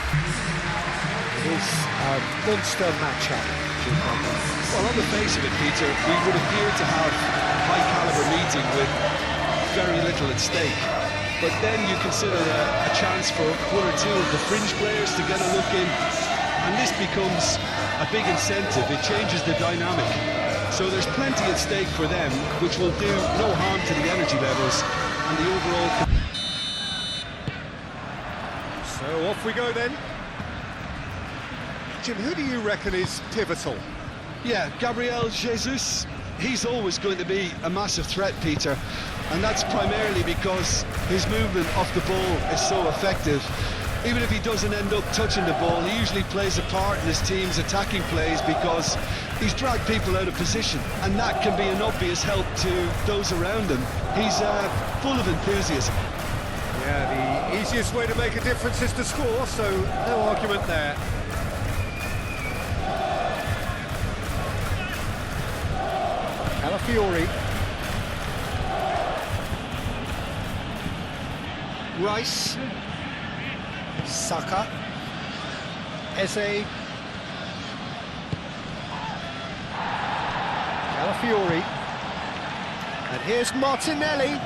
It is a monster matchup. Well, on the face of it, Peter, we would appear to have a high-caliber meeting with very little at stake. But then you consider a chance for one or two of the fringe players to get a look in, and this becomes a big incentive. It changes the dynamic. So there's plenty at stake for them, which will do no harm to the energy levels and the overall... So off we go then. Jim, who do you reckon is pivotal? Yeah, Gabriel Jesus, he's always going to be a massive threat, Peter, and that's primarily because his movement off the ball is so effective. Even if he doesn't end up touching the ball, he usually plays a part in his team's attacking plays because he's dragged people out of position, and that can be an obvious help to those around him. He's full of enthusiasm. Yeah, the easiest way to make a difference is to score, so no argument there. Calafiori. Rice. Saka. Eze. Calafiori. And here's Martinelli.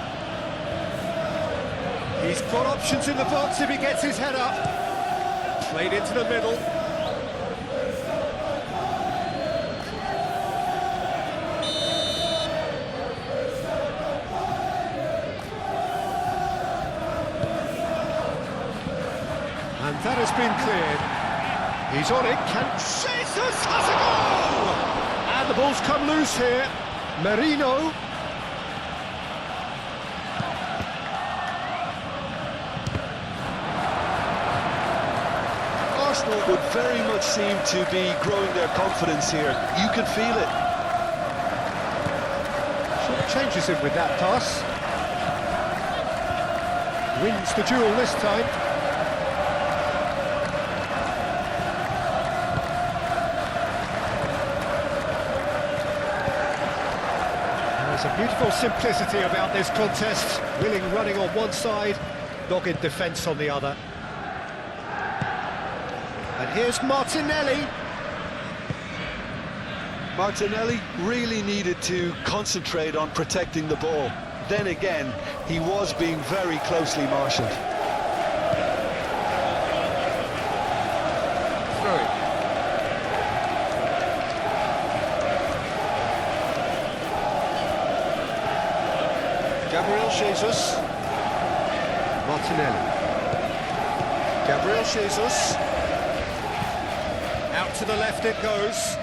He's got options in the box if he gets his head up. Played into the middle. And that has been cleared. He's on it. Jesus has a goal! And the ball's come loose here. Merino. Arsenal would very much seem to be growing their confidence here. You can feel it. Short changes him with that pass. Wins the duel this time. There's a beautiful simplicity about this contest. Willing running on one side, dogged defence on the other. And here's Martinelli. Martinelli really needed to concentrate on protecting the ball. Then again, he was being very closely marshalled. Throw it. Gabriel Jesus. Martinelli. Gabriel Jesus. Out to the left it goes.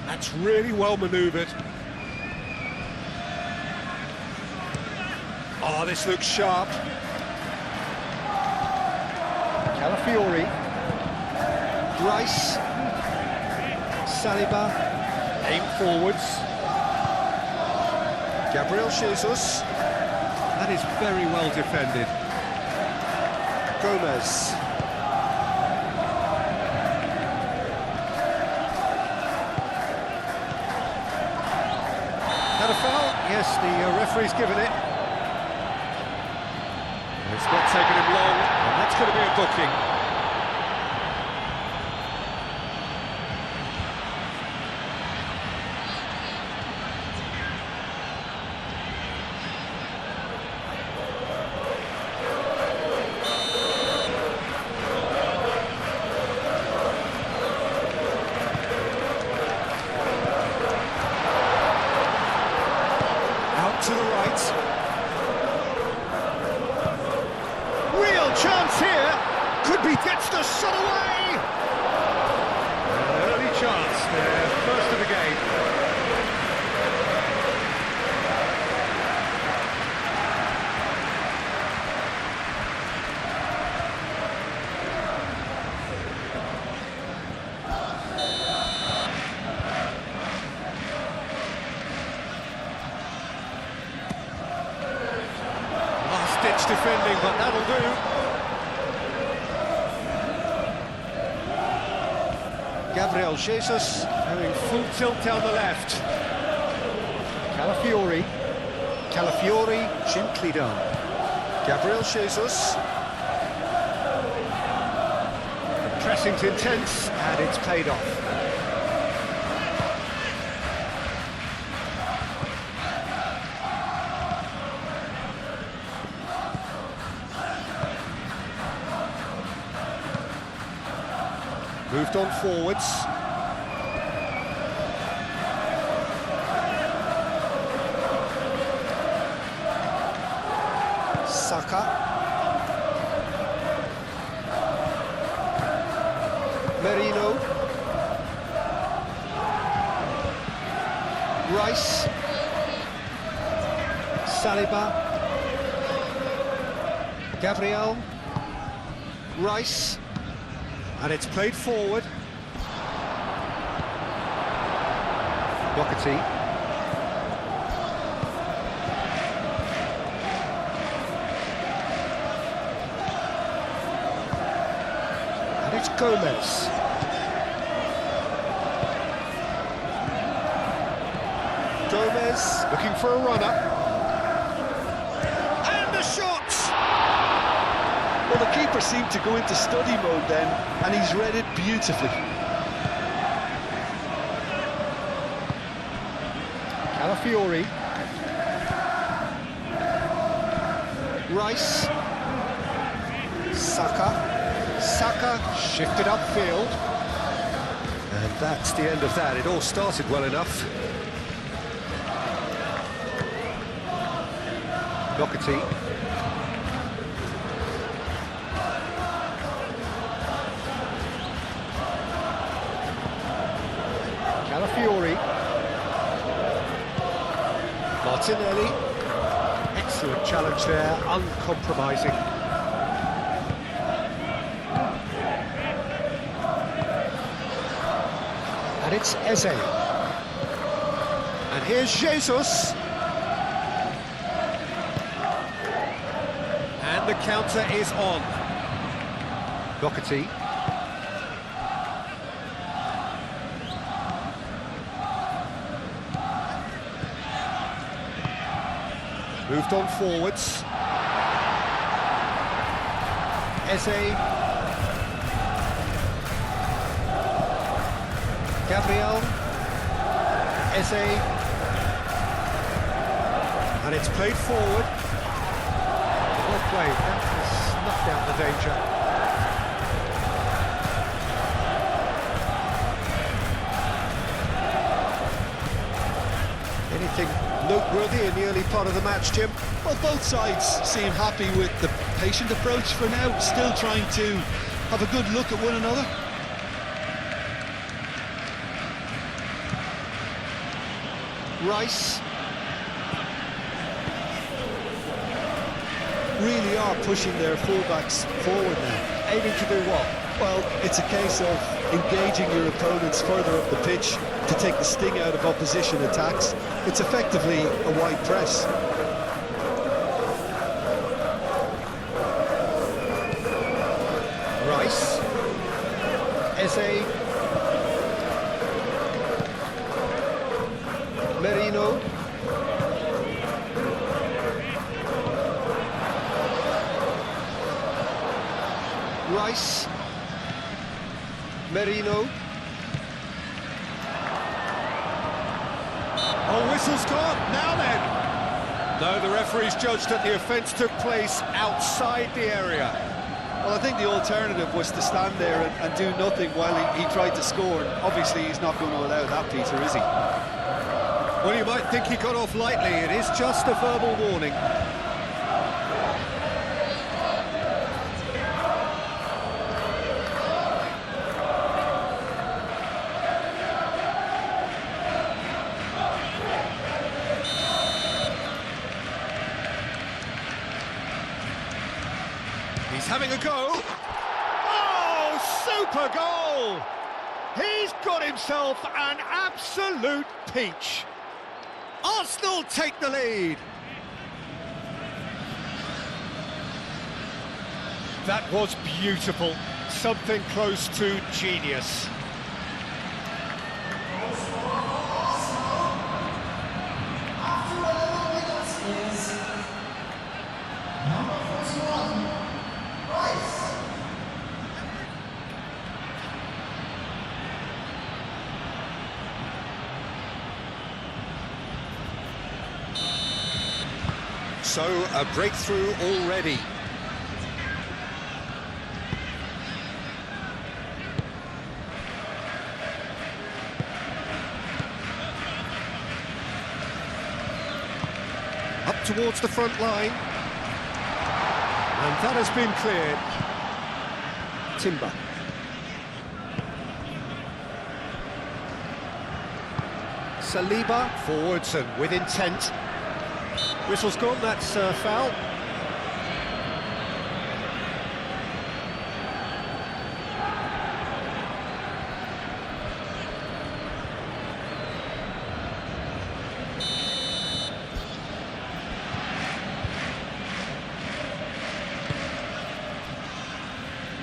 That's really well manoeuvred. Oh, this looks sharp. Calafiori. Rice. Saliba. Aim forwards. Gabriel Jesus. That is very well defended. Gomez. Had a foul? Yes, the referee's given it. It's not taken him long, and that's going to be a booking. To the right. Real chance here. Could be gets the shot away. An early chance there, first of the game. Ditch defending, but that'll do. Gabriel Jesus going full tilt down the left. Calafiori. Calafiori, gently done. Gabriel Jesus. The pressing's intense, and it's paid off. Moved on forwards. Saka. Merino. Rice. Saliba. Gabriel. Rice. And it's played forward. Doherty. And it's Gomez. Gomez looking for a runner. And the shot! Well, the keeper seemed to go into study mode then, and he's read it beautifully. Calafiori. Rice. Saka. Saka shifted upfield. And that's the end of that. It all started well enough. Doherty. Calafiori. Martinelli. Excellent challenge there, uncompromising. And it's Eze. And here's Jesus. And the counter is on. Doherty. Moved on forwards. Eze. Gabriel. Eze. And it's played forward. Well played. That has snuffed out the danger. Anything noteworthy in the early part of the match, Jim? Well, both sides seem happy with the patient approach for now, still trying to have a good look at one another. Rice. Really are pushing their fullbacks forward now. Aiming to do what? Well, it's a case of engaging your opponents further up the pitch to take the sting out of opposition attacks. It's effectively a wide press. Rice. Eze. Merino. Rice. Merino. Oh, whistle's gone. Now then. No, the referee's judged that the offence took place outside the area. Well, I think the alternative was to stand there and do nothing while he tried to score. Obviously, he's not going to allow that, Peter, is he? Well, you might think he got off lightly. It is just a verbal warning. He's having a go. Oh, super goal! He's got himself an absolute peach. Arsenal take the lead. That was beautiful. Something close to genius. After all, So, a breakthrough already. Up towards the front line. And that has been cleared. Timber. Saliba forwards and with intent. Whistle's gone, that's foul.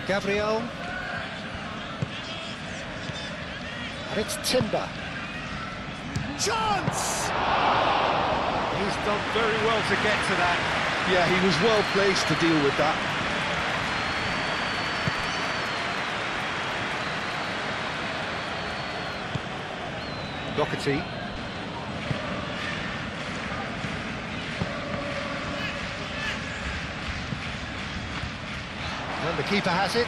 Gabriel. And it's Timber. Chance! He's done very well to get to that. Yeah, he was well placed to deal with that. Doherty. And the keeper has it.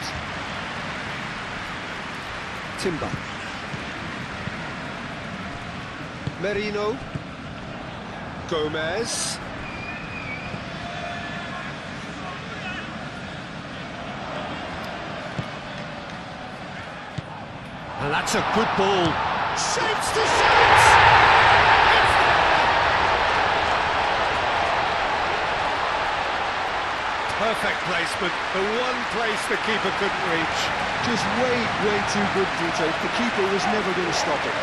Timber. Merino. Gomez. And that's a good ball. Shapes to shoot! It's there! Perfect placement, the one place the keeper couldn't reach. Just way too good, Vito. The keeper was never going to stop it.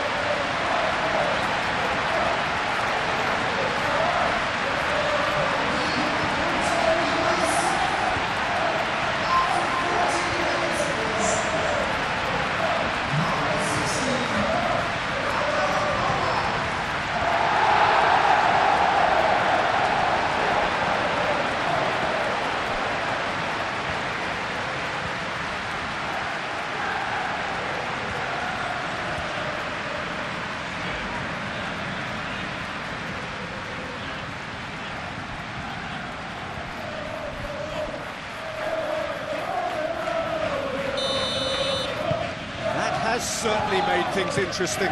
Certainly made things interesting.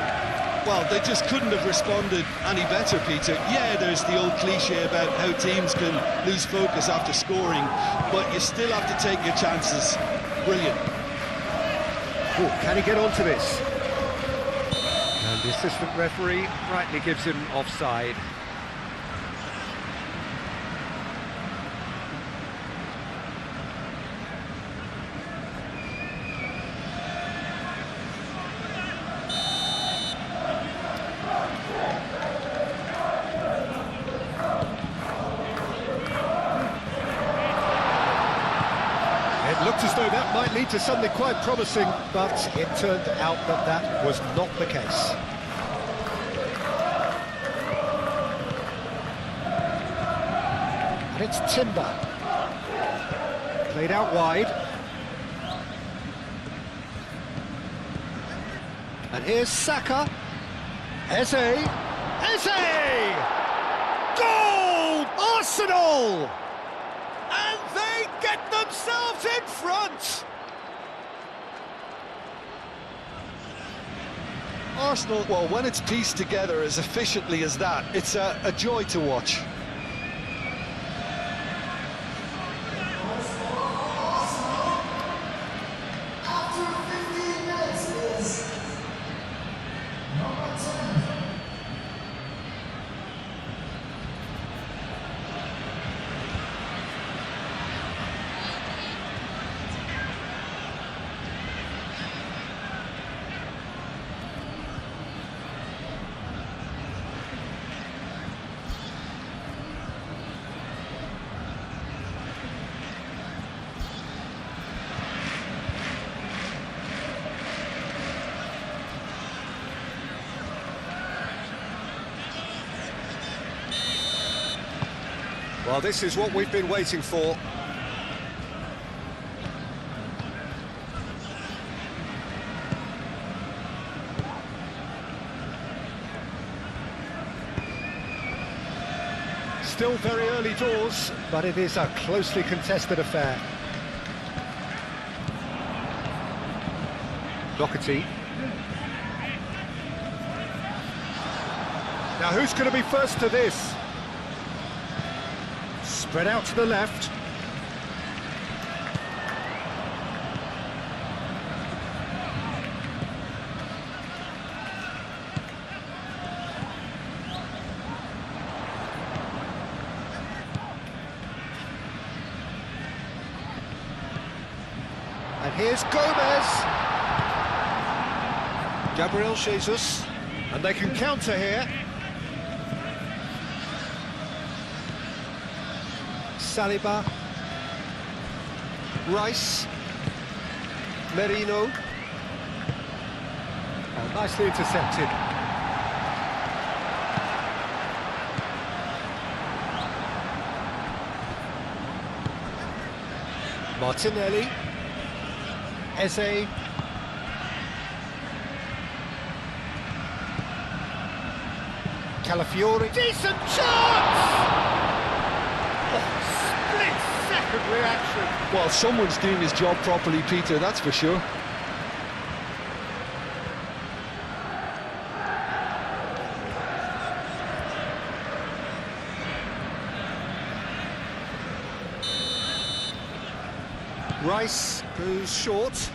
Well, they just couldn't have responded any better, Peter. Yeah, there's the old cliche about how teams can lose focus after scoring, but you still have to take your chances. Brilliant. Oh, can he get onto this? And the assistant referee rightly gives him offside. It looked as though that might lead to something quite promising, but it turned out that that was not the case. And it's Timber. Played out wide. And here's Saka. Eze! Eze! Goal! Arsenal! And they get themselves in front! Arsenal, well, when it's pieced together as efficiently as that, it's a joy to watch. Well, this is what we've been waiting for. still very early doors, but it is a closely contested affair. Doherty. Now who's going to be first to this? Spread out to the left. And here's Gomez. Gabriel Jesus. And they can counter here. Saliba. Rice. Merino. Oh, nicely intercepted. Martinelli. Eze. Calafiori. Decent chance! Split-second reaction. Well, someone's doing his job properly, Peter, that's for sure. Rice goes short.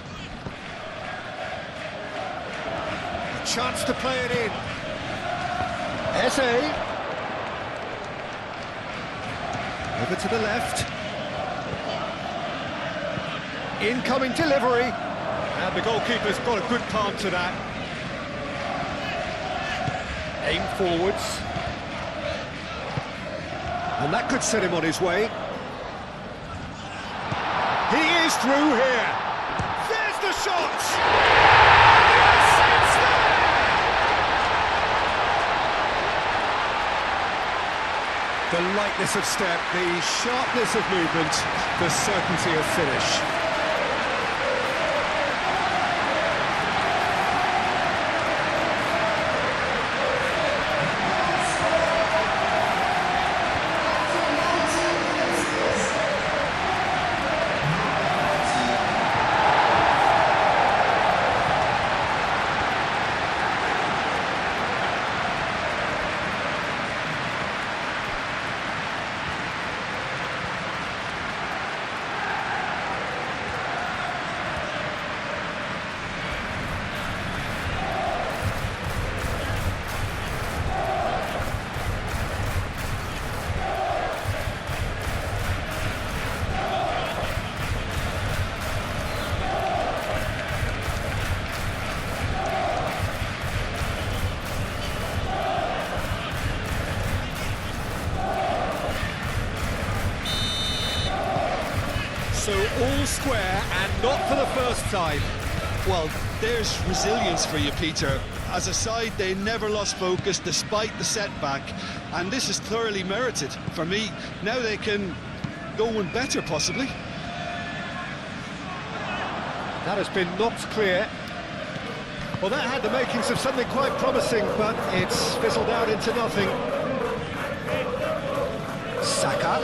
A chance to play it in. Eze. Over to the left. Incoming delivery. And the goalkeeper's got a good palm to that. Aim forwards. And that could set him on his way. He is through here. There's the shot. It's there. The lightness of step, the sharpness of movement, the certainty of finish. So all square, and not for the first time. Well, there's resilience for you, Peter. As a side, they never lost focus despite the setback, and this is thoroughly merited. For me, now they can go one better, possibly. That has been knocked clear. Well, that had the makings of something quite promising, but it's fizzled out into nothing. Saka.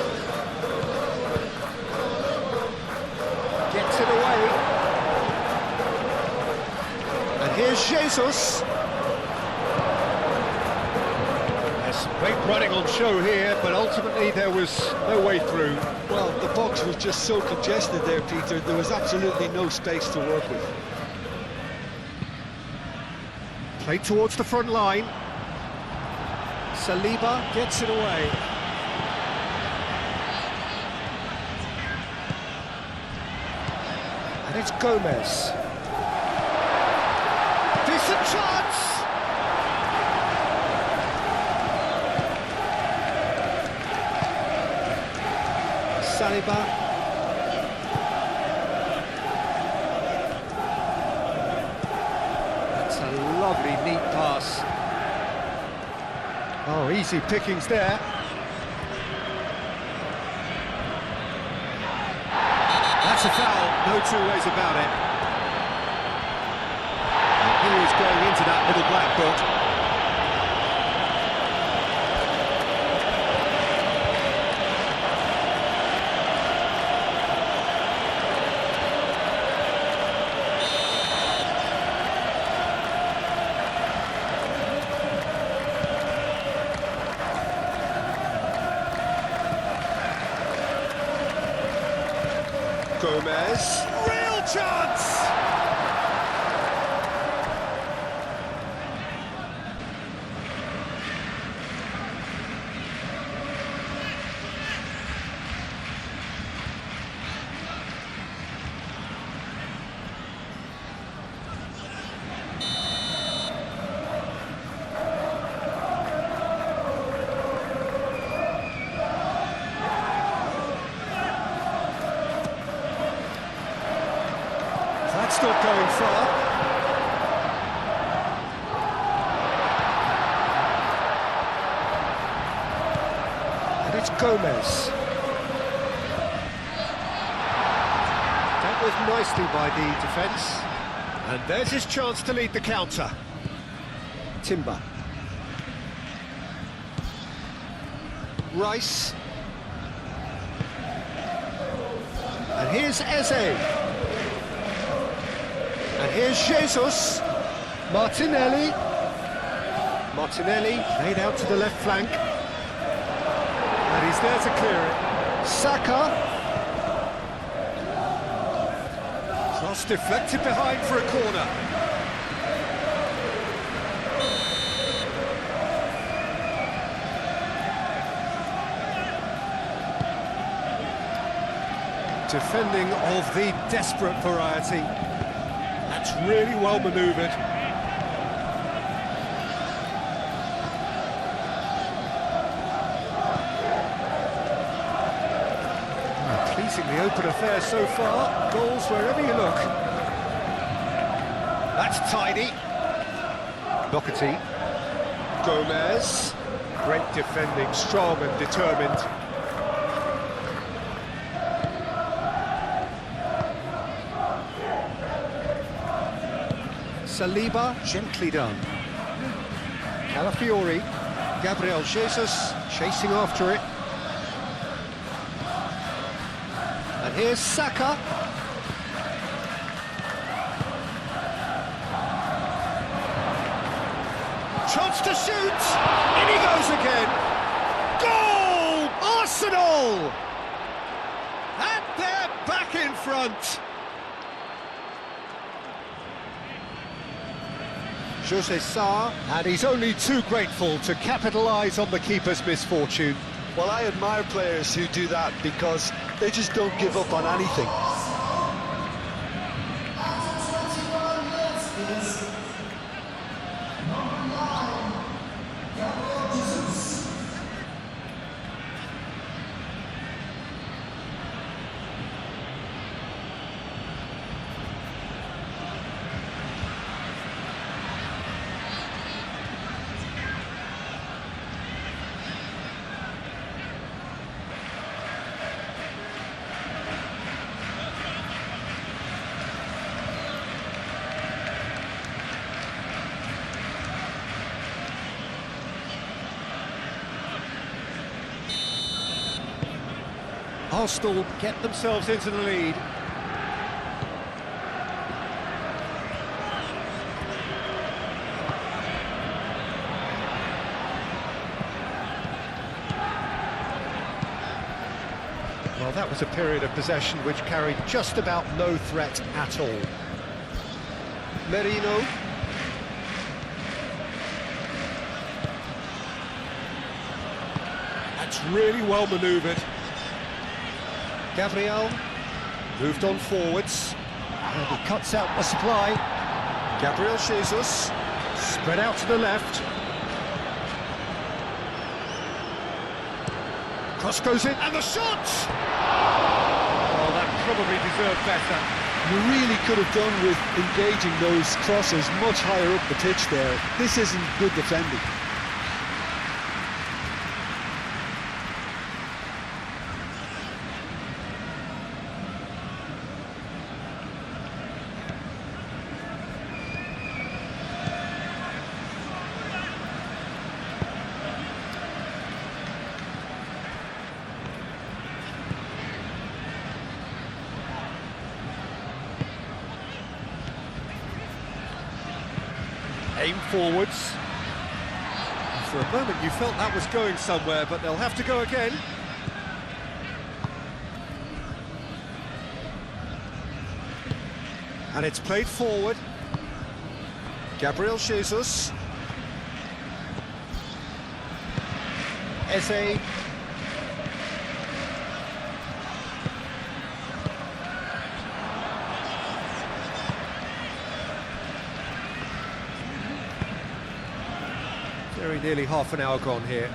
Gets it away. And here's Jesus. There's some great running on show here, but ultimately there was no way through. Well, the box was just so congested there, Peter. There was absolutely no space to work with. Played towards the front line. Saliba gets it away. And it's Gomez. Decent chance! Saliba. That's a lovely, neat pass. Oh, easy pickings there. That's a foul, no two ways about it. And he is going into that little black book. Gomez, real chance! That's not going far. And it's Gomez. That was nicely by the defence. And there's his chance to lead the counter. Timber. Rice. And here's Eze. And here's Jesus. Martinelli. Martinelli laid out to the left flank. And he's there to clear it. Saka. Cross deflected behind for a corner. Defending of the desperate variety. That's really well manoeuvred. Pleasingly open affair so far. Goals wherever you look. That's tidy. Doherty. Gomez. Great defending, strong and determined. Saliba, gently done. Calafiori, Gabriel Jesus, chasing after it. And here's Saka. Chance to shoot! In he goes again! Goal! Arsenal! And they're back in front! Jose Sarr, and he's only too grateful to capitalise on the keeper's misfortune. Well, I admire players who do that because they just don't give up on anything. Arsenal get themselves into the lead. Well, that was a period of possession which carried just about no threat at all. Merino. That's really well manoeuvred. Gabriel moved on forwards, and he cuts out the supply. Gabriel Jesus spread out to the left. Cross goes in, and the shot! Oh, that probably deserved better. You really could have done with engaging those crosses much higher up the pitch there. This isn't good defending. Aim forwards. For a moment you felt that was going somewhere, but they'll have to go again. And it's played forward. Gabriel Jesus. Eze. Very nearly half an hour gone here.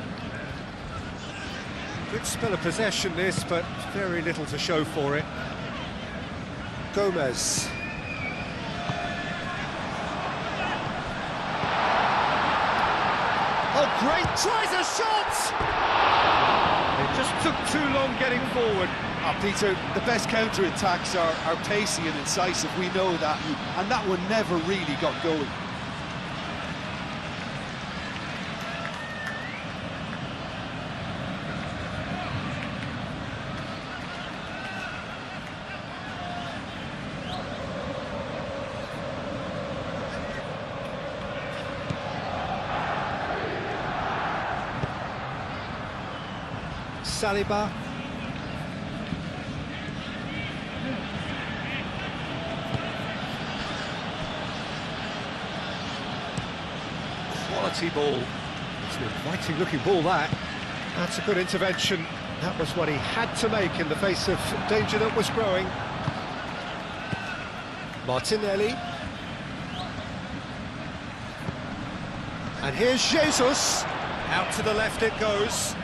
Good spell of possession this, but very little to show for it. Gomez. Oh, great! Tries a shot! It just took too long getting forward. Peter, the best counter-attacks are pacey and incisive, we know that, and that one never really got going. Saliba. Quality ball. It's an inviting looking ball, that. That's a good intervention. That was what he had to make in the face of danger that was growing. Martinelli. And here's Jesus. Out to the left it goes.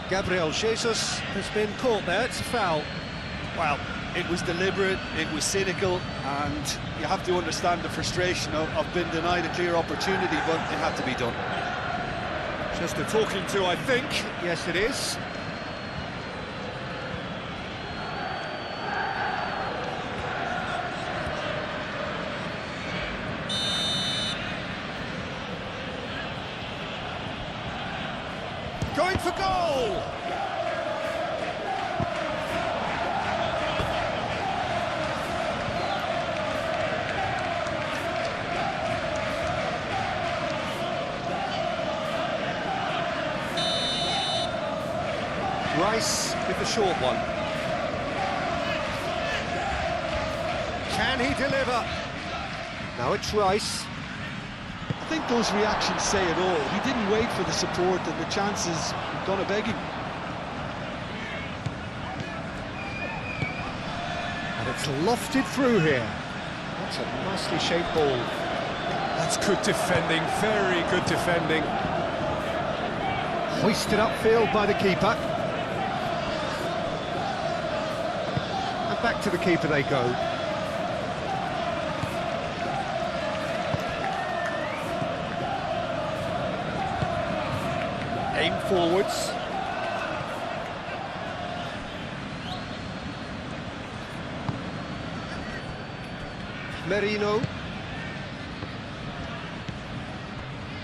Gabriel Jesus has been caught there, it's a foul. Well, it was deliberate, it was cynical, and you have to understand the frustration of being denied a clear opportunity, but it had to be done. Just a talking to, I think. Yes, it is. Going for goal! Rice with the short one. Can he deliver? Now it's Rice. I think those reactions say it all. He didn't wait for the support, and the chances were gonna beg him. And it's lofted through here. That's a nicely shaped ball. That's good defending, very good defending. Hoisted upfield by the keeper. And back to the keeper they go. Aim forwards. Merino.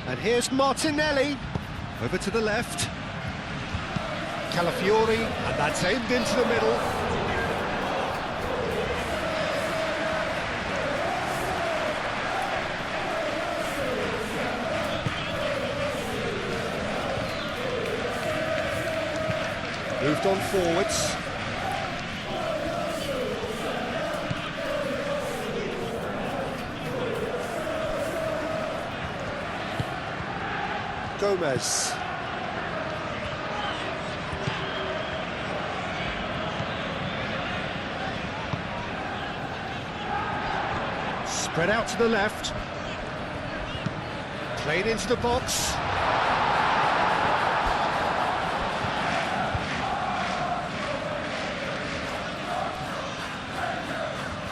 And here's Martinelli. Over to the left. Calafiori, and that's aimed into the middle. Moved on forwards. Gomez. Spread out to the left. Played into the box.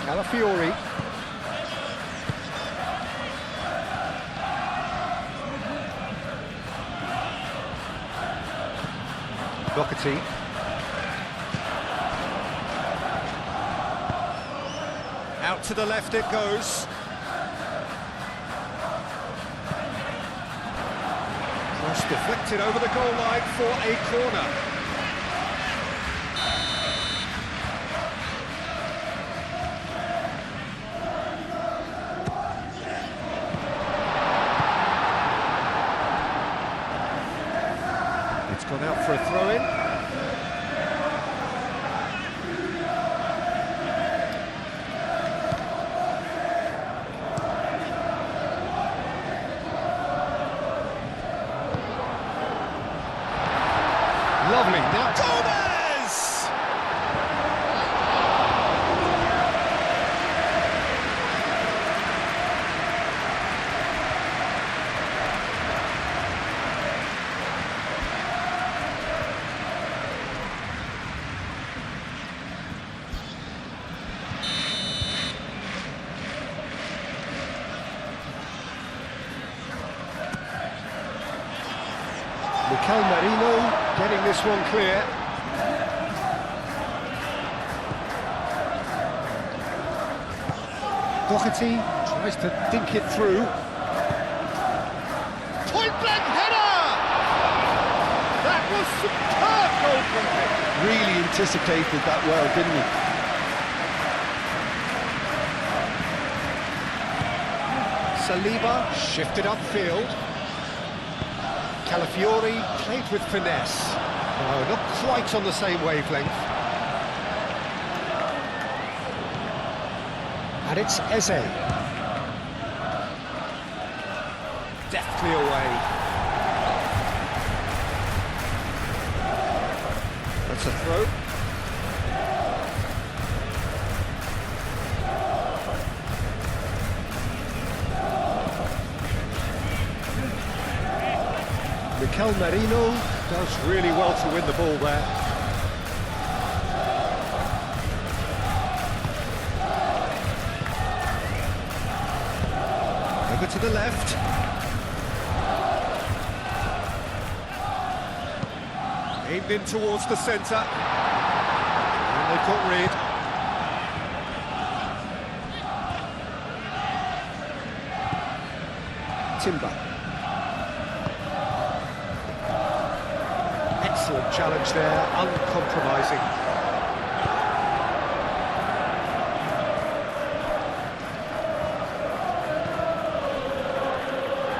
Calafiori. Doherty. Out to the left it goes. Cross deflected over the goal line for a corner. It's gone out for a throw-in. Lovely. Now Gomez! Mikel Merino getting this one clear. Doherty tries to dink it through. Point blank header! That was superb goalkeeping. Really anticipated that well, didn't he? Saliba shifted upfield. Calafiori played with finesse. No, not quite on the same wavelength. And it's Eze. Deftly away. That's a throw. Mikel Merino does really well to win the ball there. Over to the left. Aimed in towards the centre. And they got rid. Timber. Excellent challenge there, uncompromising.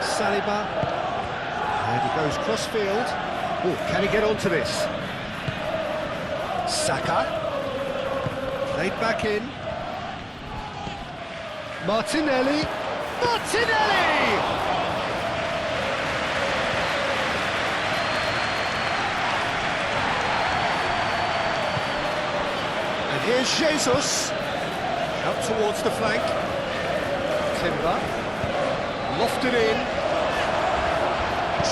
Saliba, and he goes cross-field. Oh, can he get onto this? Saka, played back in. Martinelli, Martinelli! Here's Jesus, out towards the flank. Timber, lofted in,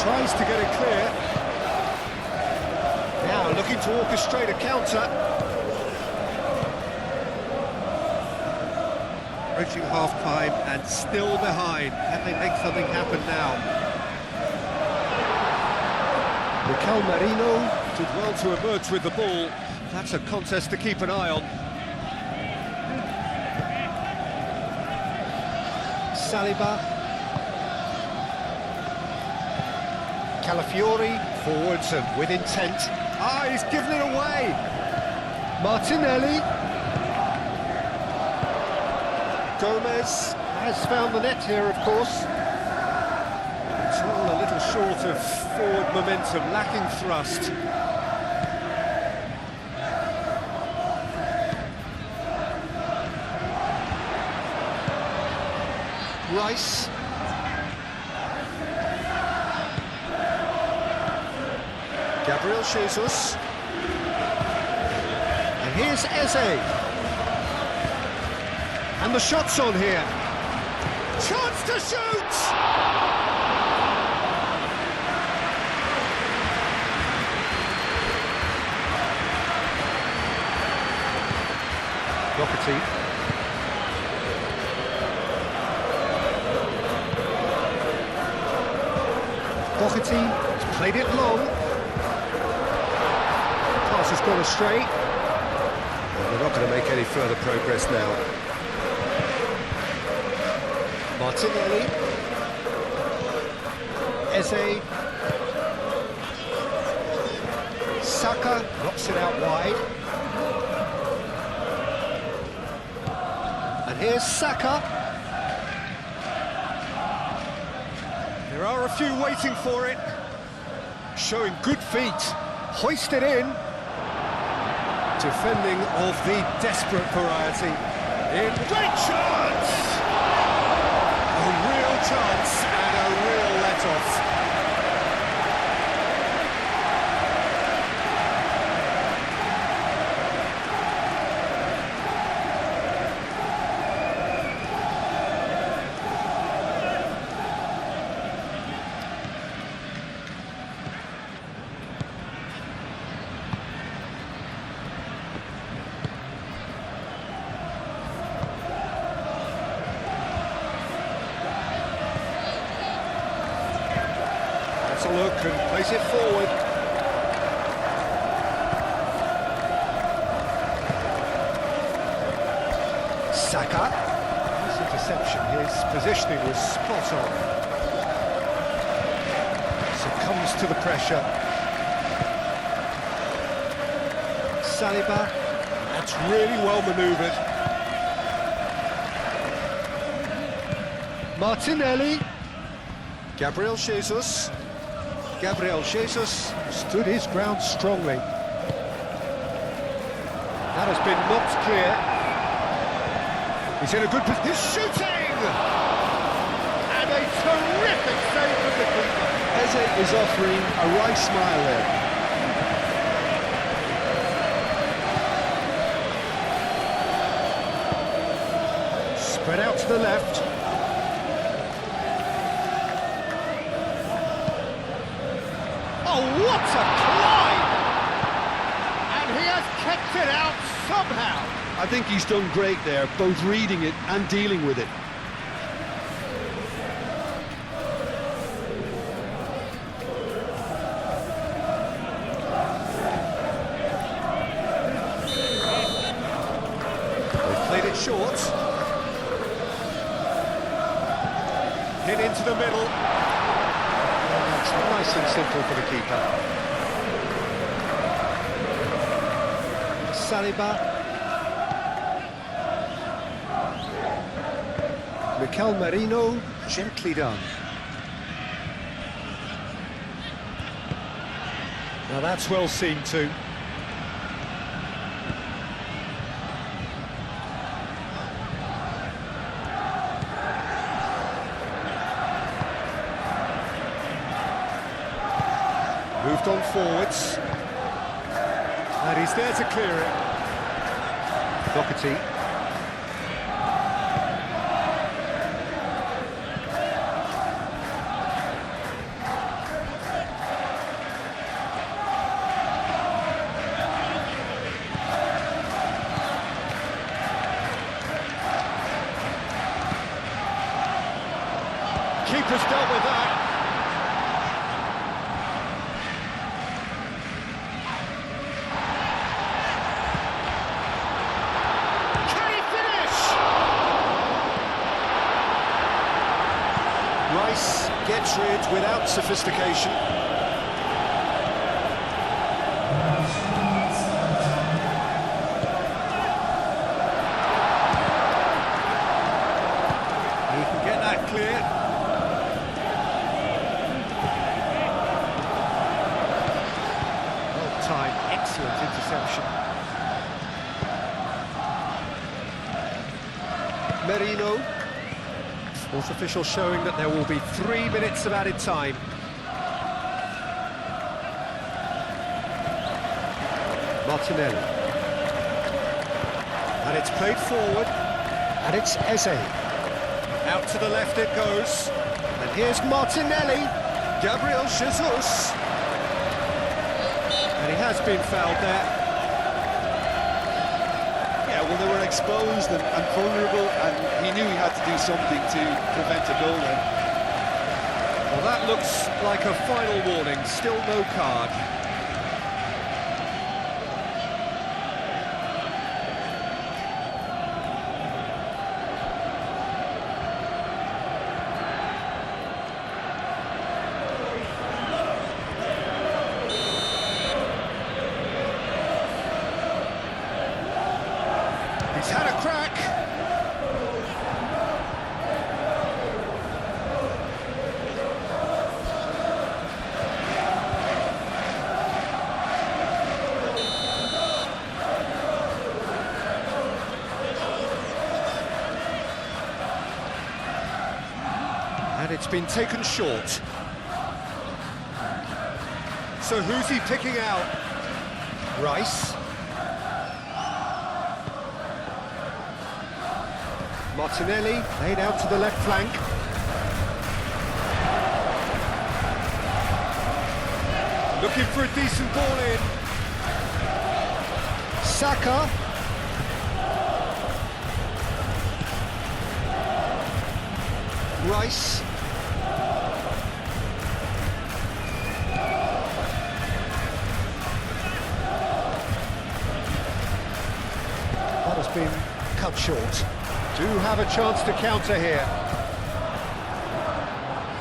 tries to get it clear. Now looking to orchestrate a counter. Approaching half-time and still behind. Can they make something happen now? Mikel Merino did well to emerge with the ball. That's a contest to keep an eye on. Saliba. Calafiori, forwards and with intent. Ah, he's given it away. Martinelli. Gomez has found the net here, of course. It's all a little short of forward momentum, lacking thrust. Rice. Gabriel Jesus. And here's Eze. And the shot's on here. Chance to shoot! Doherty. Doherty has played it long. Pass has gone astray. Well, they're not going to make any further progress now. Martinelli. Eze. Saka knocks it out wide. And here's Saka. There are a few waiting for it. Showing good feet. Hoisted in. Defending of the desperate variety. In great chance! A real chance and a real let-off. a look and plays it forward. Saka. Nice interception. His positioning was spot on. Succumbs to the pressure. Saliba. That's really well manoeuvred. Martinelli. Gabriel Jesus. Gabriel Jesus stood his ground strongly. That has been knocked clear. He's in a good position. He's shooting! And a terrific save from the keeper. Eze is offering a right smile there. Spread out to the left. Oh, what a climb! And he has kept it out somehow. I think he's done great there, both reading it and dealing with it. They've played it short. Hit into the middle. And that's nice and simple for the keeper. Saliba. Mikel Merino, gently done. Now that's well seen too. Moved on forwards. And he's there to clear it. Doherty. Keeper's dealt with that. Can he finish? Rice gets rid without sophistication. He can get that clear. Time, excellent interception. Merino. Fourth official showing that there will be 3 minutes of added time. Martinelli. And it's played forward. And it's Eze. Out to the left it goes. And here's Martinelli. Gabriel Jesus. And he has been fouled there. Yeah, well, they were exposed and vulnerable, and he knew he had to do something to prevent a goal then. Well, that looks like a final warning. Still no card. He's had a crack. And it's been taken short. So who's he picking out? Rice. Martinelli, laid out to the left flank. Looking for a decent ball in. Saka. Rice. been cut short. Do have a chance to counter here.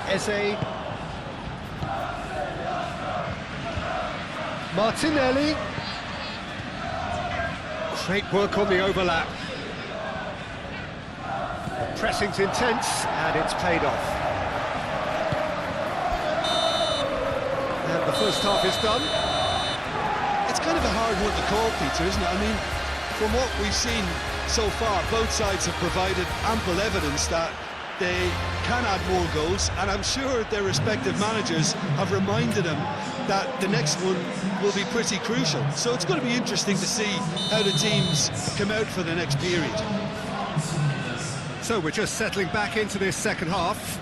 Eze. Martinelli. Great work on the overlap. The pressing's intense, and it's paid off. And the first half is done. It's kind of a hard one to call, Peter, isn't it? I mean, from what we've seen so far, both sides have provided ample evidence that they can add more goals, and I'm sure their respective managers have reminded them that the next one will be pretty crucial. So it's going to be interesting to see how the teams come out for the next period. So we're just settling back into this second half.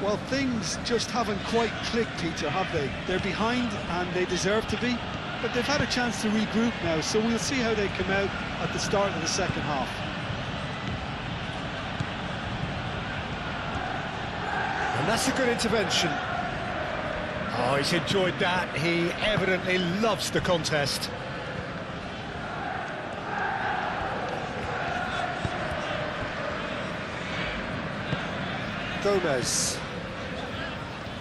Well, things just haven't quite clicked, Peter, have they? They're behind, and they deserve to be, but they've had a chance to regroup now, so we'll see how they come out at the start of the second half. And that's a good intervention. Oh, he's enjoyed that. He evidently loves the contest. Gomez.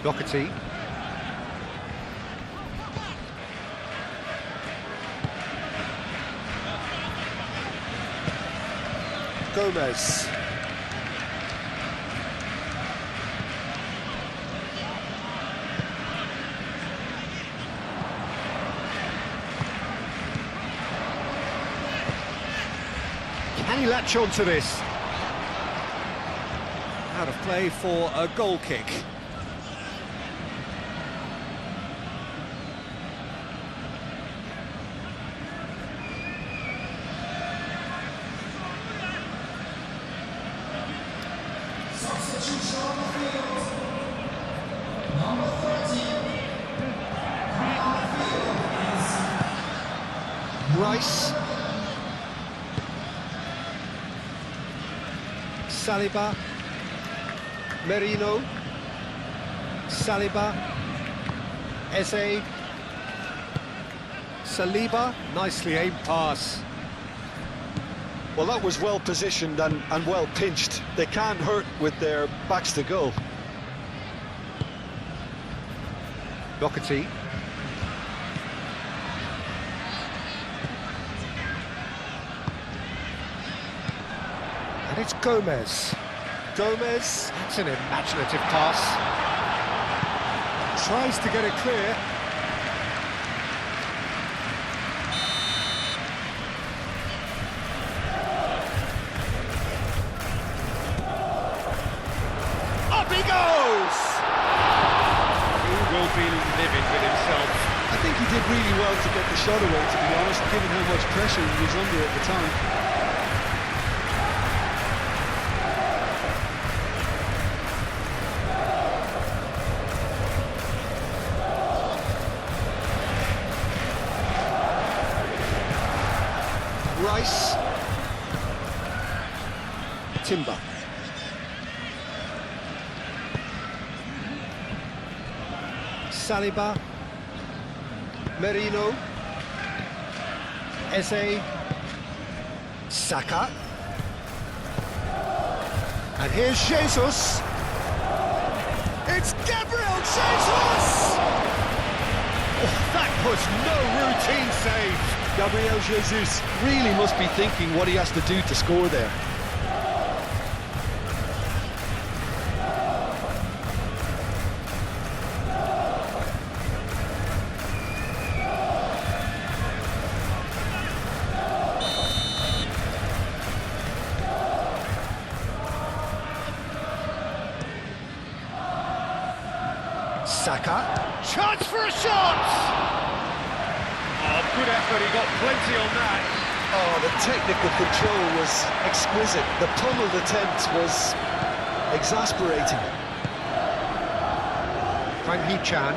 Doherty. Gomez. Can he latch on to this? Out of play for a goal kick. Rice. Saliba. Merino. Saliba. Eze. Saliba. Nicely aimed pass. Well, that was well positioned and well pinched. They can't hurt with their backs to goal. Doherty. And it's Gomez. Gomez, that's an imaginative pass. Tries to get it clear. Up he goes! He will be livid with himself. I think he did really well to get the shot away, to be honest, given how much pressure he was under at the time. Rice. Timber. Saliba. Merino. Eze. Saka. And here's Jesus. It's Gabriel Jesus! Oh, that was no routine save. Gabriel Jesus really must be thinking what he has to do to score there. Saka. Chance for a shot! Oh, good effort, he got plenty on that. Oh, the technical control was exquisite. The pummeled attempt was exasperating. Hwang Hee-chan.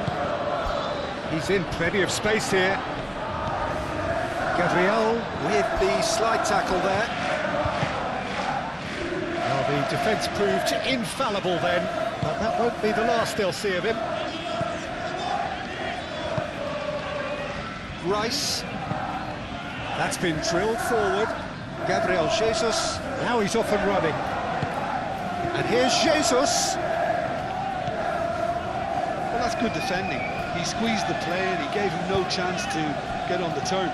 He's in plenty of space here. Gabriel with the slide tackle there. Well, the defence proved infallible then, but that won't be the last they'll see of him. Rice. That's been drilled forward. Gabriel Jesus, now he's off and running. And here's Jesus. Well, that's good defending. He squeezed the play and he gave him no chance to get on the turn.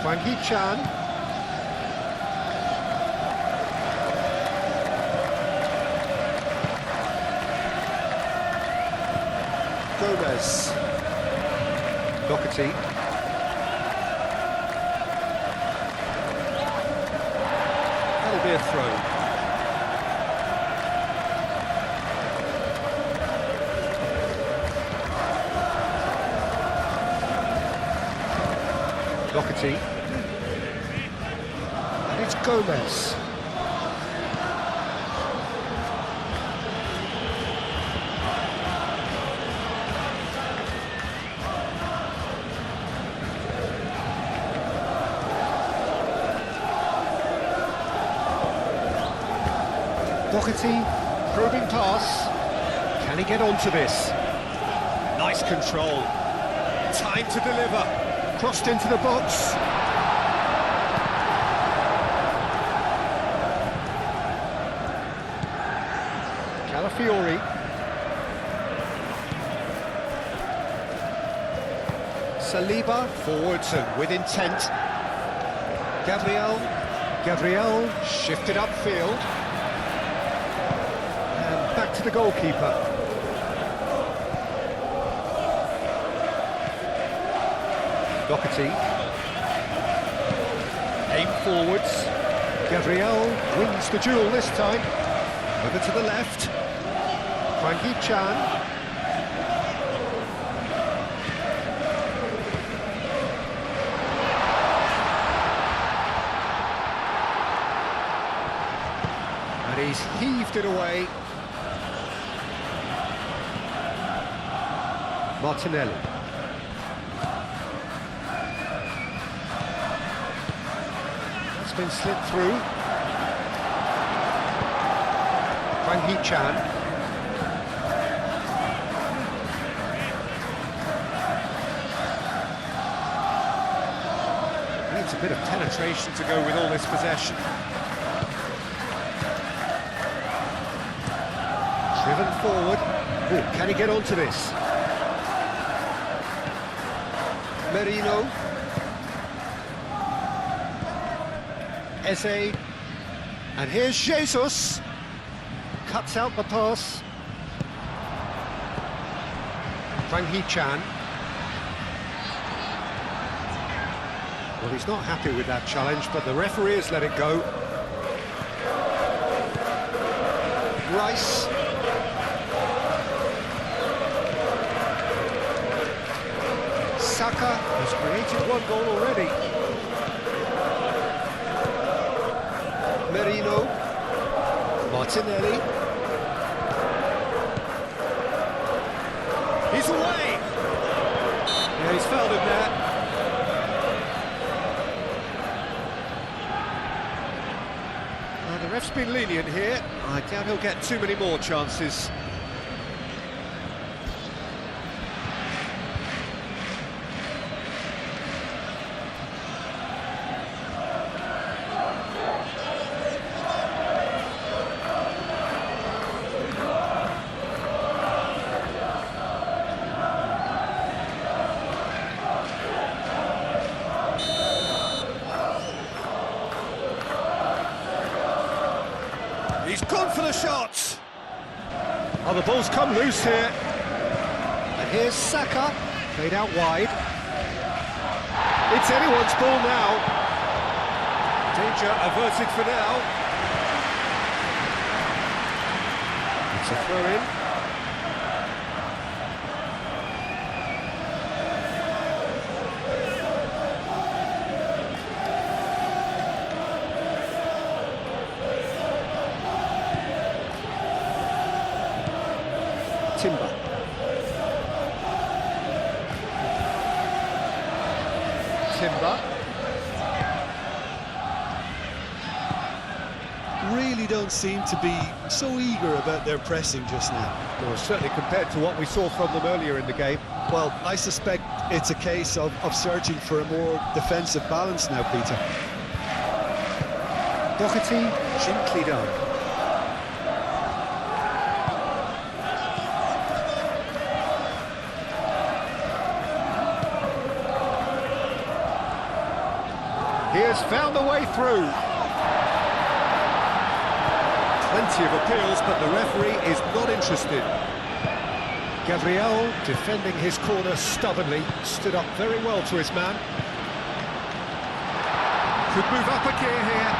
Hwang Hee-chan. Gomez. Doherty. That'll be a throw. Doherty. And it's Gomez. Doherty, probing pass. Can he get onto this? Nice control. Time to deliver. Crossed into the box. Calafiori. Saliba, forwards and with intent. Gabriel, shifted upfield. Back to the goalkeeper. Doherty. Aim forwards. Gabriel wins the duel this time. Over to the left. Hwang Hee-chan. And he's heaved it away. Martinelli. That's been slipped through. Hwang Hee-chan. Needs a bit of penetration to go with all this possession. Driven forward. Ooh, can he get onto this? Merino. Eze. And here's Jesus. Cuts out the pass. Hwang Hee-chan. Well, he's not happy with that challenge, but the referee has let it go. Rice. Saka has created one goal already. Merino. Martinelli. He's away! Yeah, he's fouled him there. The ref's been lenient here. I doubt he'll get too many more chances. He's gone for the shot. Oh, the ball's come loose here. And here's Saka, played out wide. It's anyone's ball now. Danger averted for now. It's a throw-in. Timber. Really don't seem to be so eager about their pressing just now. Well, certainly compared to what we saw from them earlier in the game. Well, I suspect it's a case of searching for a more defensive balance now, Peter. Doherty, gently done. He has found the way through. Plenty of appeals, but the referee is not interested. Gabriel, defending his corner stubbornly, stood up very well to his man. Could move up a gear here.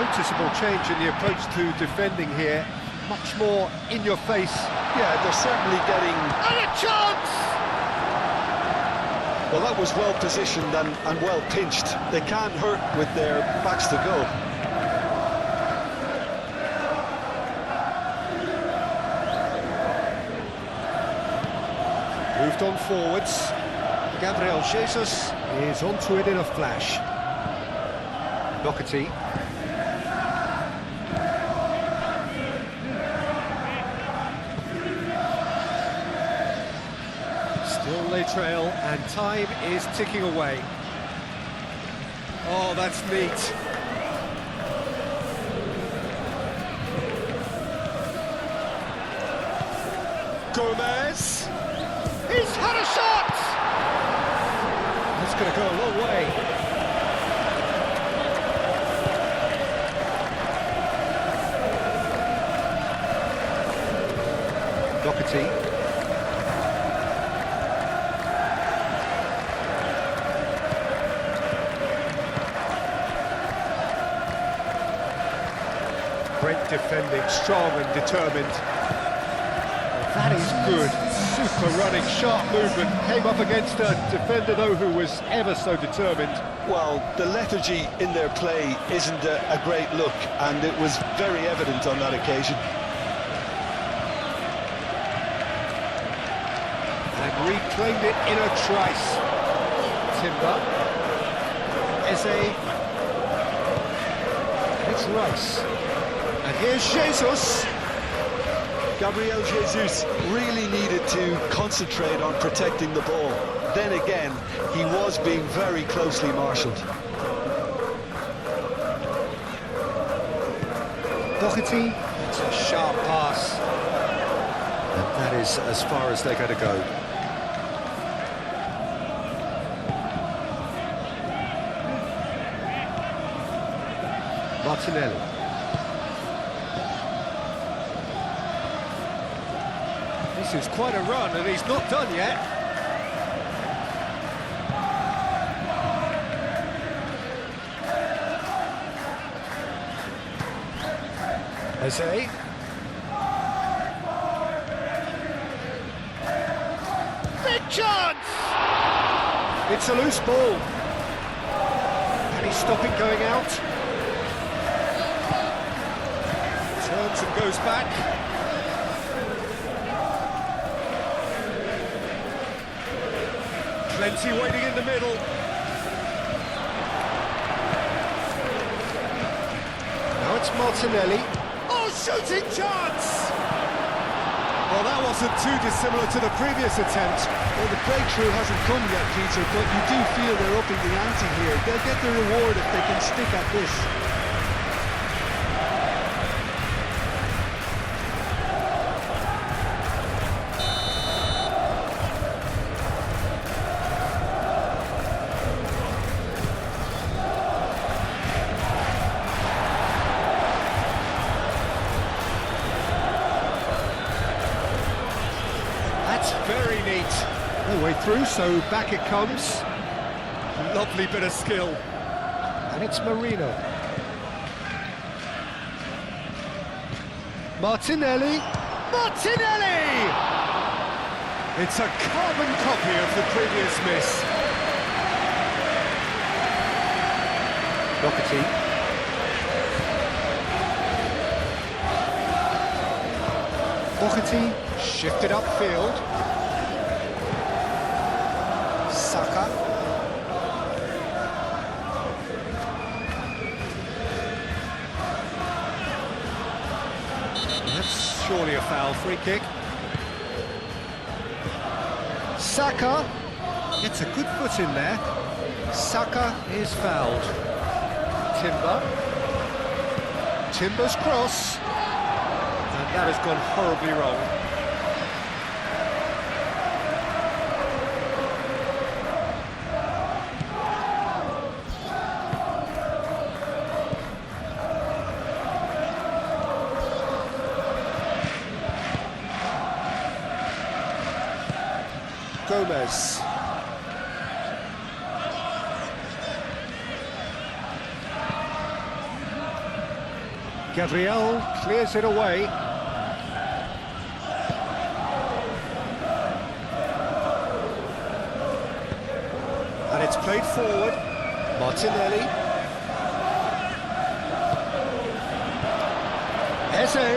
Noticeable change in the approach to defending here. Much more in your face. Yeah, they're certainly getting... And a chance! Well, that was well positioned and well pinched. They can't hurt with their backs to go. Moved on forwards. Gabriel Jesus is onto it in a flash. Doherty. Still they trail, and time is ticking away. Oh, that's neat. Gomez. He's had a shot! That's going to go a long way. Doherty. Brent defending, strong and determined. That is good. Super running, sharp movement. Came up against a defender, though, who was ever so determined. Well, the lethargy in their play isn't a great look, and it was very evident on that occasion. And reclaimed it in a trice. Timber. Eze. It's Rice. And here's Jesus. Gabriel Jesus really needed to concentrate on protecting the ball. Then again, he was being very closely marshalled. Doherty, it's a sharp pass. And that is as far as they're going to go. Martinelli. This is quite a run, and he's not done yet. Eze. Big chance! It's a loose ball. Can he stop it going out? Turns and goes back. Plenty waiting in the middle. Now it's Martinelli. Oh, shooting chance! Well, that wasn't too dissimilar to the previous attempt. Well, the breakthrough hasn't come yet, Peter, but you do feel they're upping the ante here. They'll get the reward if they can stick at this. Very neat. No way through, so back it comes. Lovely bit of skill. And it's Marino. Martinelli. Martinelli! It's a carbon copy of the previous miss. Doherty. Doherty shifted upfield. Saka. surely a foul. Free kick. Saka gets a good foot in there. Saka is fouled. Timber's cross. And that has gone horribly wrong. Gomez. Gabriel clears it away. And it's played forward. Martinelli. Eze!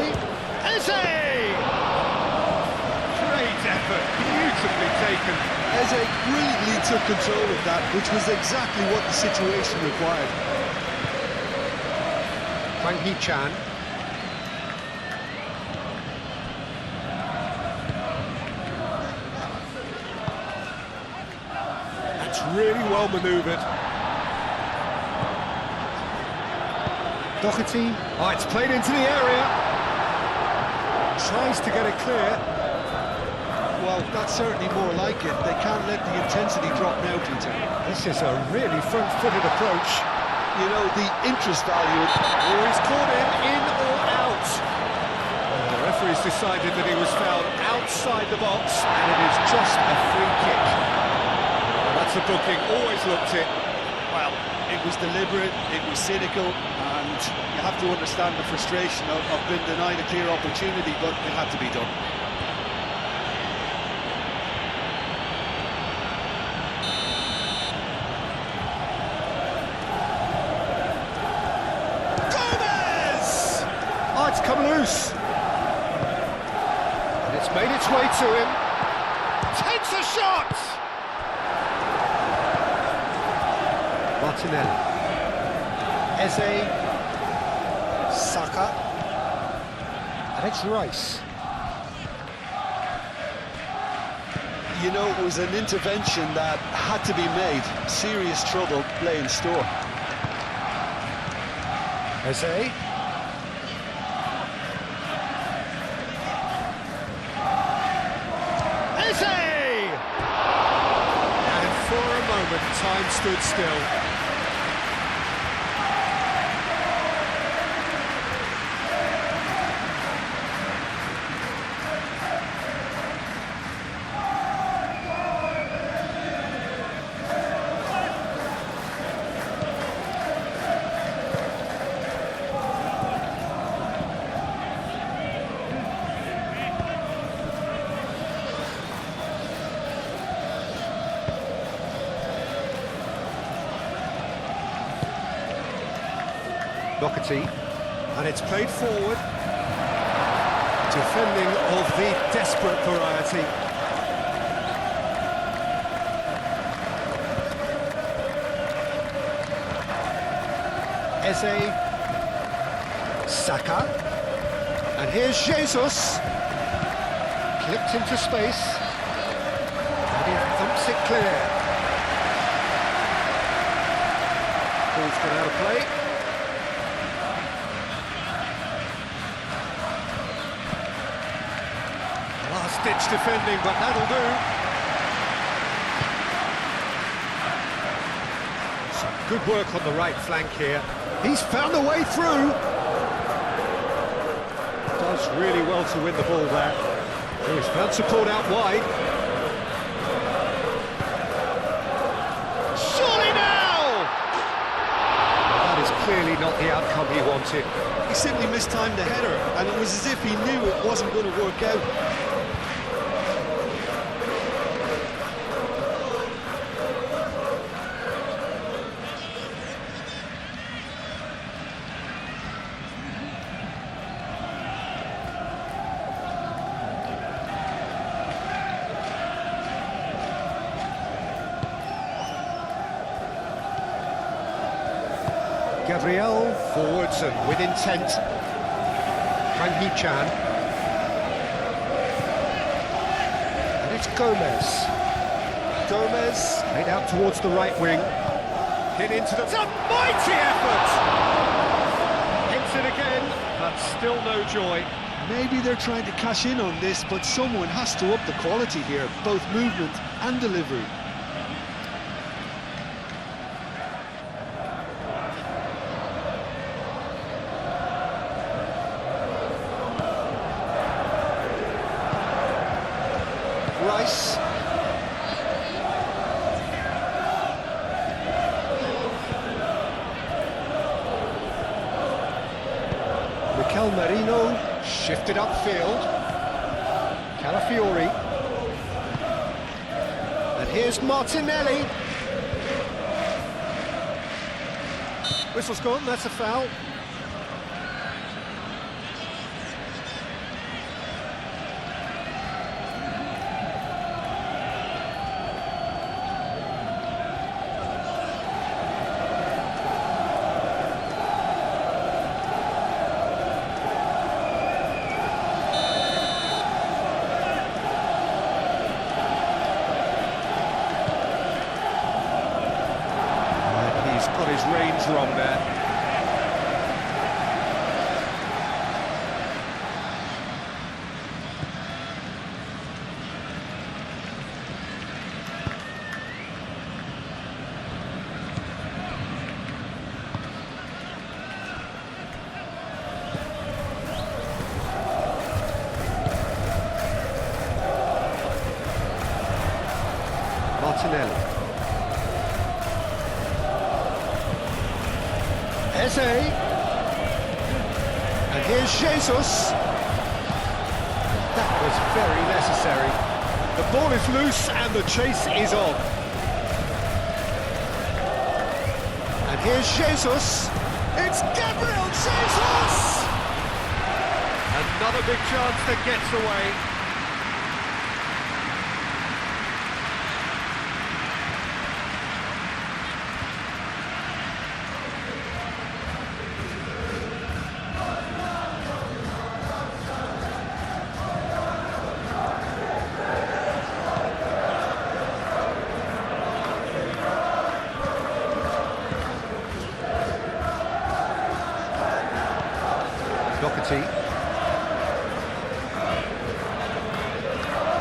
Great effort, beautifully taken. Eze brilliantly took control of that, which was exactly what the situation required. Hwang Hee-chan. That's really well manoeuvred. Doherty. Oh, it's played into the area. Tries to get it clear. Well, that's certainly more like it. They can't let the intensity drop now, Peter. This is a really front-footed approach. You know, the interest value... Oh, he's caught in or out. And the referee's decided that he was fouled outside the box, and it is just a free kick. Well, that's a booking, always looked it. Well, it was deliberate, it was cynical, and you have to understand the frustration of being denied a clear opportunity, but it had to be done. Oh, it's come loose. And it's made its way to him. Takes a shot! Martinelli. Eze. Saka. And it's Rice. You know, it was an intervention that had to be made. Serious trouble lay in store. Eze. And for a moment, time stood still. Doherty, and it's played forward. Defending of the desperate variety. Eze. Saka. And here's Jesus. Clipped into space. And he thumps it clear. Ball's gone out of play. Last-ditch defending, but that'll do. Some good work on the right flank here. He's found a way through. Does really well to win the ball there. He's found support out wide. Surely now! That is clearly not the outcome he wanted. He simply mistimed the header, and it was as if he knew it wasn't going to work out. Gabriel forwards and with intent. Hwang Hee-chan. towards Gomez. Gomez made out towards the right wing. Hit into the... It's a mighty effort! Hits it again, but still no joy. Maybe they're trying to cash in on this, but someone has to up the quality here, both movement and delivery. Rice. Mikel Merino shifted upfield. Calafiori. And here's Martinelli. Whistle's gone, that's a foul. Got his range wrong there. Martinelli. Eze, and here's Jesus. That was very necessary. The ball is loose and the chase is on. And here's Jesus. It's Gabriel Jesus! Another big chance that gets away. Doherty.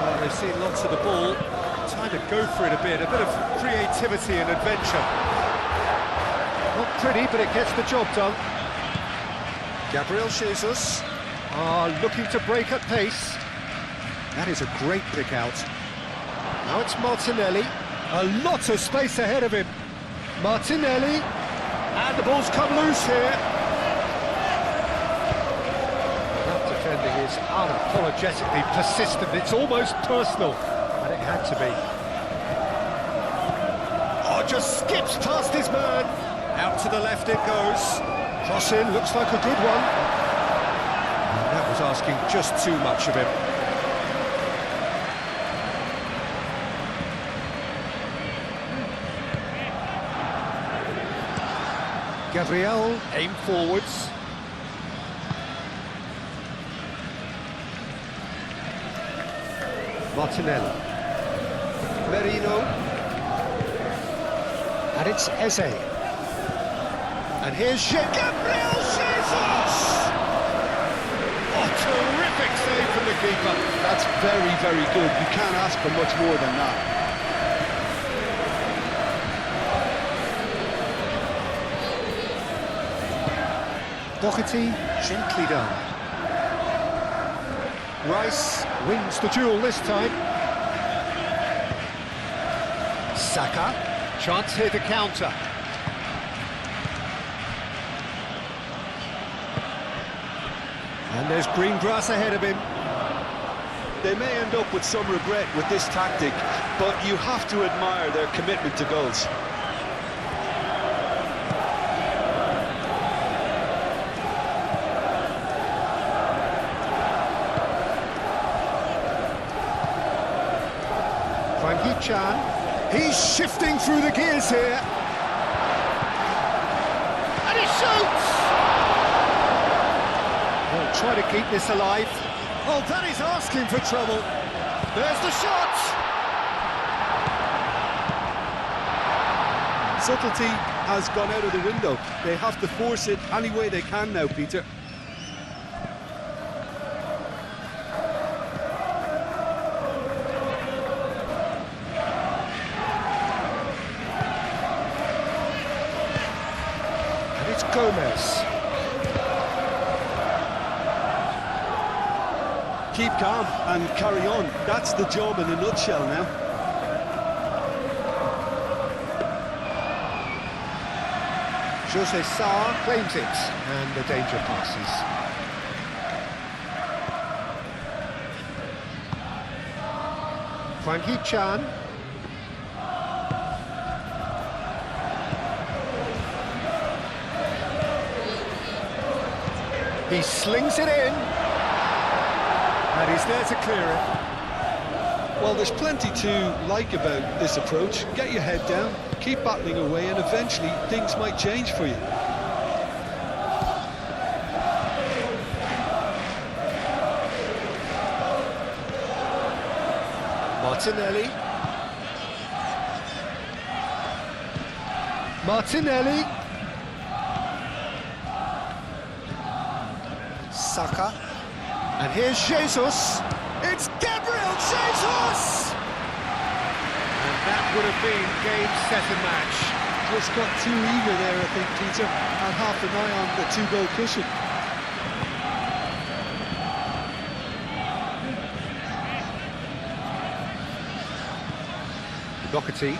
Well, they've seen lots of the ball. Time to go for it a bit of creativity and adventure. Not pretty, but it gets the job done. Gabriel Jesus looking to break at pace. That is a great pick out. Now it's Martinelli. A lot of space ahead of him. Martinelli. And the ball's come loose here. Defending is unapologetically persistent. It's almost personal, and it had to be. Oh, just skips past his man. Out to the left it goes. Cross in, looks like a good one. And that was asking just too much of him. Gabriel, aim forwards. Martinelli. Merino. And it's Eze. And here's Gabriel Jesus! Oh, terrific save from the keeper. That's very, very good. You can't ask for much more than that. Doherty, gently done. Rice wins the duel this time. Saka, chance here to counter. And there's green grass ahead of him. They may end up with some regret with this tactic, but you have to admire their commitment to goals. Chan, he's shifting through the gears here. And he shoots! They'll try to keep this alive. Oh, that is asking for trouble. There's the shot! Subtlety has gone out of the window. They have to force it any way they can now, Peter. And it's Gomez. Keep calm and carry on. That's the job in a nutshell now. Jose Sarr claims it, and the danger passes. Hwang Hee-chan. He slings it in. And he's there to clear it. Well, there's plenty to like about this approach. Get your head down, keep battling away, and eventually things might change for you. Martinelli. Martinelli. Saka. And here's Jesus. It's Gabriel Jesus! And that would have been game, set and match. Just got too eager there, I think, Peter, and half an eye on the two-goal cushion. Doherty.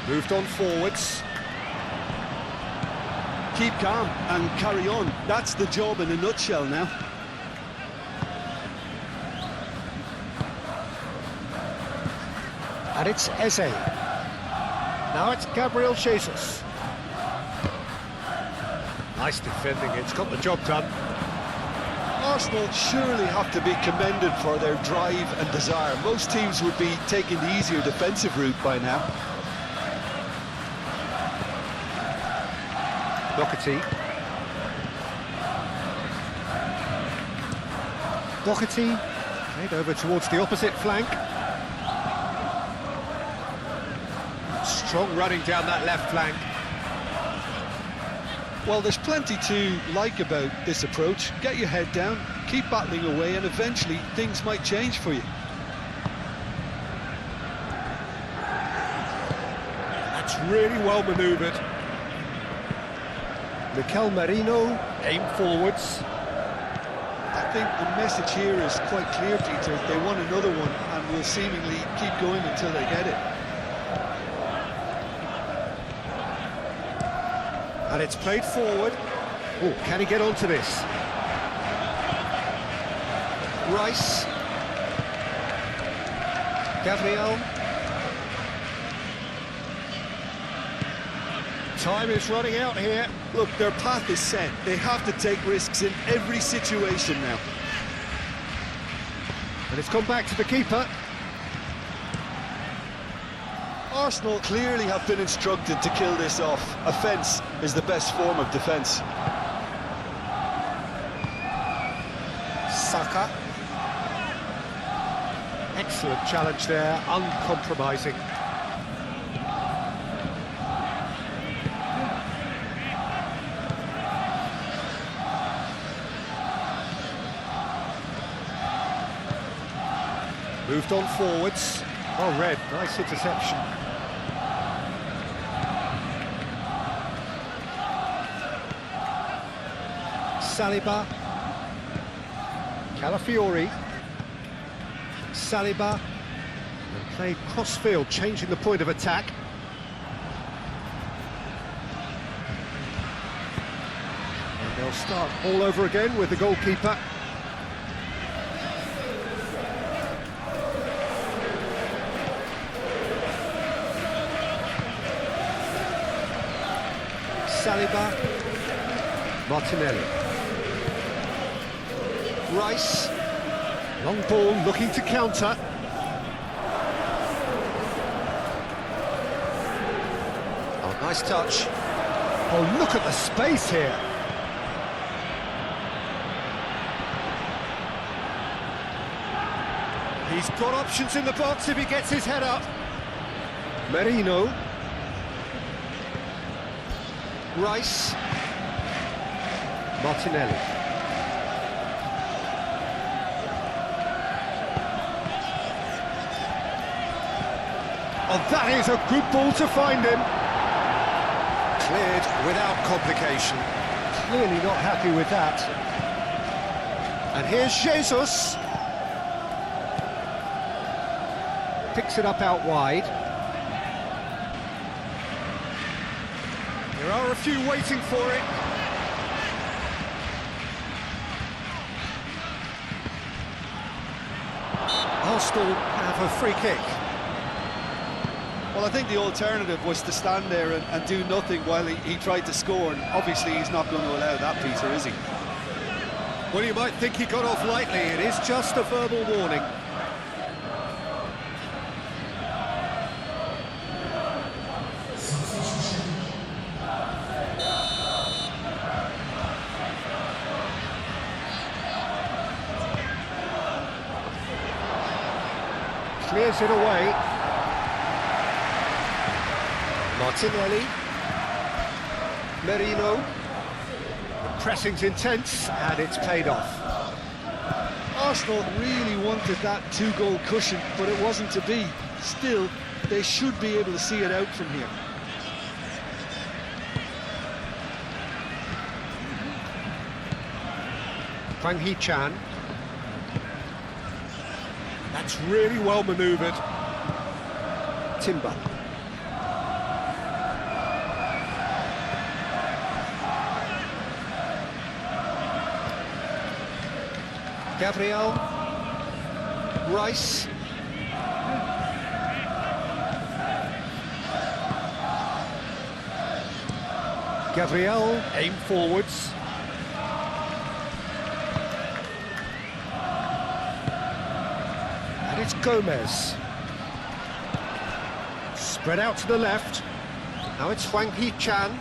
Moved on forwards. Keep calm and carry on. That's the job in a nutshell now. And it's Eze. Now it's Gabriel Jesus. Nice defending, it's got the job done. Arsenal surely have to be commended for their drive and desire. Most teams would be taking the easier defensive route by now. Doherty. Doherty played over towards the opposite flank. Strong running down that left flank. Well, there's plenty to like about this approach. Get your head down, keep battling away, and eventually things might change for you. That's really well manoeuvred. Mikel Merino aimed forwards. I think the message here is quite clear, Peter. They want another one and will seemingly keep going until they get it. And it's played forward. Oh, can he get onto this? Rice. Gabriel. Time is running out here. Look, their path is set. They have to take risks in every situation now. And it's gone back to the keeper. Arsenal clearly have been instructed to kill this off. Offence is the best form of defence. Saka. Excellent challenge there, uncompromising. Moved on forwards. Oh, Red, nice interception. Saliba. Calafiori. Saliba. And played cross-field, changing the point of attack. And they'll start all over again with the goalkeeper. Saliba, Martinelli, Rice, long ball looking to counter. Oh, nice touch. Oh, look at the space here. He's got options in the box if he gets his head up. Merino. Rice. Martinelli. Oh, that is a good ball to find him. Cleared without complication. Clearly not happy with that. And here's Jesus. Picks it up out wide. There are a few waiting for it. Arsenal have a free kick. Well, I think the alternative was to stand there and do nothing while he tried to score, and obviously he's not going to allow that, Peter, is he? Well, you might think he got off lightly. It is just a verbal warning. Clears it away. Martinelli. Merino. The pressing's intense, and it's paid off. Arsenal really wanted that two-goal cushion, but it wasn't to be. Still, they should be able to see it out from here. Hwang Hee-chan. That's really well manoeuvred. Timber. Gabriel. Rice. Gabriel, aim forwards. And it's Gomez. Spread out to the left. Now it's Hwang Hee-chan.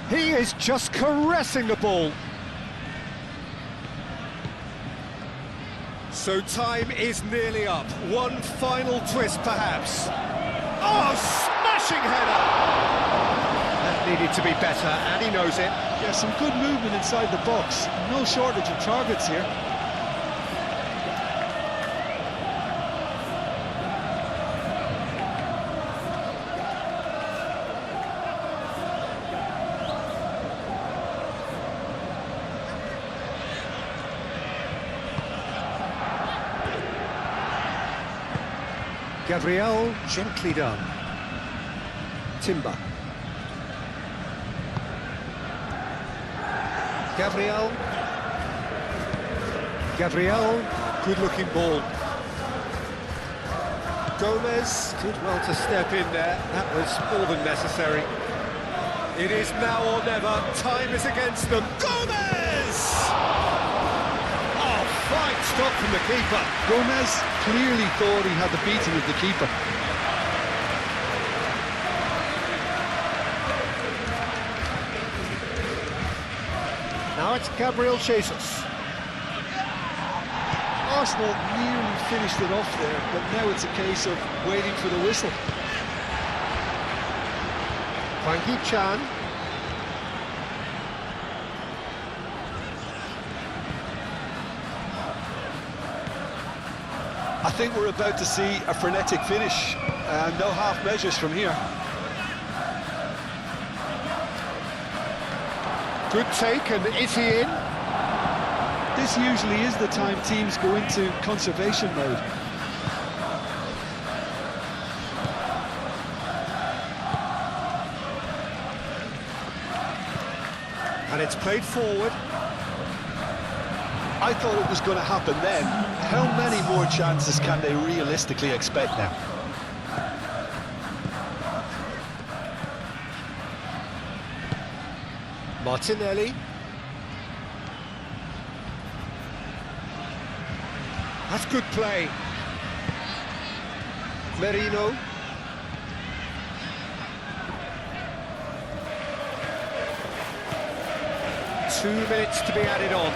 He is just caressing the ball. So time is nearly up. One final twist, perhaps. Oh, smashing header! That needed to be better, and he knows it. Yeah, some good movement inside the box. No shortage of targets here. Gabriel, gently done. Timber. Gabriel. Gabriel, good-looking ball. Gomez did well to step in there. That was more than necessary. It is now or never. Time is against them. Gomez! Oh, fine stop from the keeper. Gomez clearly thought he had the beating of the keeper. Now it's Gabriel Jesus. Arsenal nearly finished it off there, but now it's a case of waiting for the whistle. Hwang Hee-chan. I think we're about to see a frenetic finish, and no half measures from here. Good take, and is he in? This usually is the time teams go into conservation mode. And it's played forward. I thought it was going to happen then. How many more chances can they realistically expect now? Martinelli. That's good play. Merino. Two minutes to be added on.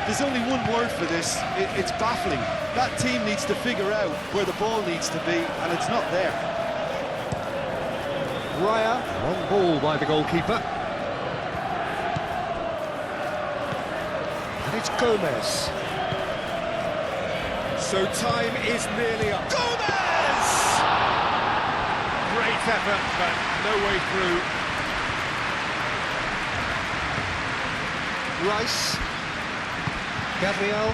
There's only one word for this. It's baffling. That team needs to figure out where the ball needs to be, and it's not there. Raya, long ball by the goalkeeper. And it's Gomez. So time is nearly up. Gomez! Great effort, but no way through. Rice. Gabriel.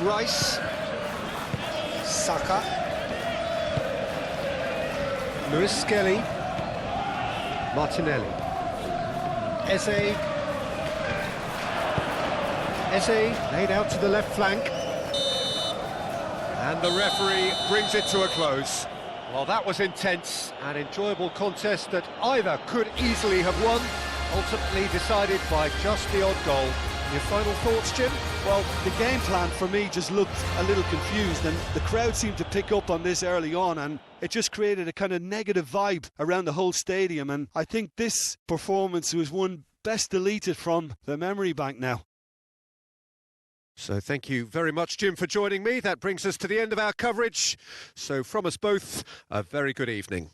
Rice. Saka. Lewis Skelly. Martinelli. Eze. Eze laid out to the left flank. And the referee brings it to a close. Well, that was intense, an enjoyable contest that either could easily have won, ultimately decided by just the odd goal. Your final thoughts, Jim? Well, the game plan for me just looked a little confused, and the crowd seemed to pick up on this early on, and it just created a kind of negative vibe around the whole stadium, and I think this performance was one best deleted from the memory bank now. So thank you very much, Jim, for joining me. That brings us to the end of our coverage. So from us both, a very good evening.